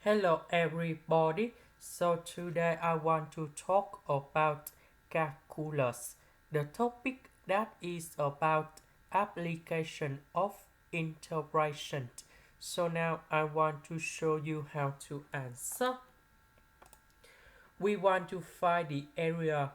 Hello everybody. So today I want to talk about calculus. The topic that is about application of integration. So now I want to show you how to answer. We want to find the area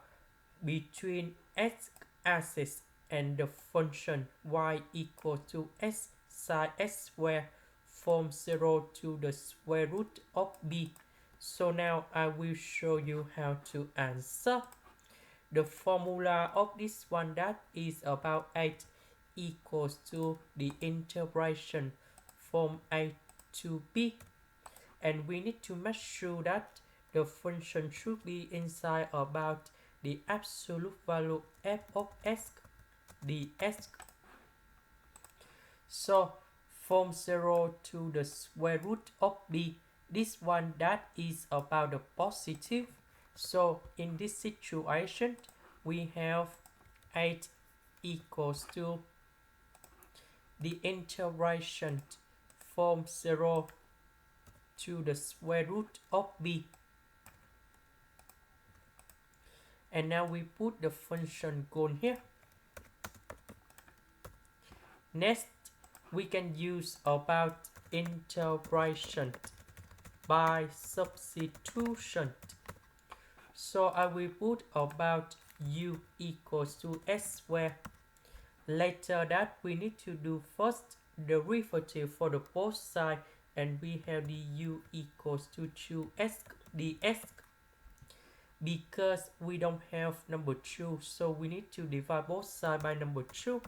between x-axis and the function y equal to x sine x squared from 0 to the square root of b. So now I will show you how to answer. The formula of this one that is about 8 equals to the integration from a to b, and we need to make sure that the function should be inside about the absolute value f of x dx. So from 0 to the square root of b, this one that is about the positive. So in this situation we have 8 equals to the integration from 0 to the square root of b. And now we put the function goal here. Next, we can use about integration by substitution. So I will put about u equals to s squared. Later that we need to do first derivative for the both side, and we have the u equals to 2s dx. Because we don't have number 2, so we need to divide both sides by number 2.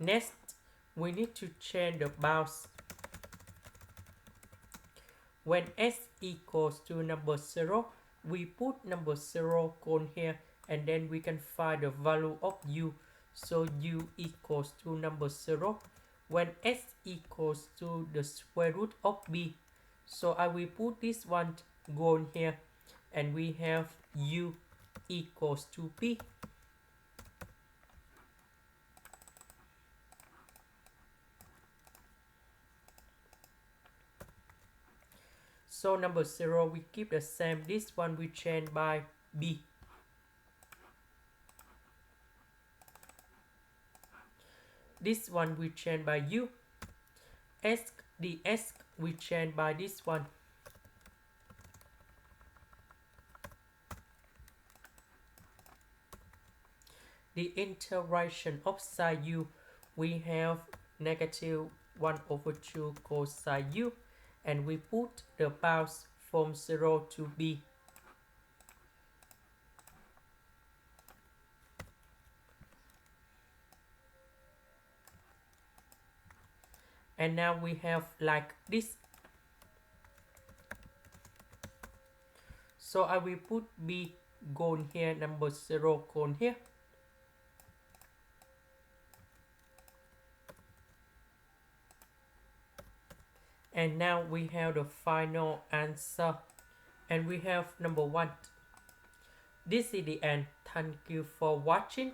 Next, we need to change the bounds. When s equals to number 0, we put number 0 on here, and then we can find the value of u. So u equals to number 0 when s equals to the square root of b. So I will put this one on here, and we have u equals to b. So number 0 we keep the same, this one we change by b. This one we change by u. S dx we change by this one. The integration of sine u, we have negative 1 over 2 cosine u, and we put the bounds from 0 to b. And now we have like this. So I will put b gone here, number 0 gone here. And now we have the final answer, and we have number 1. This is the end. Thank you for watching.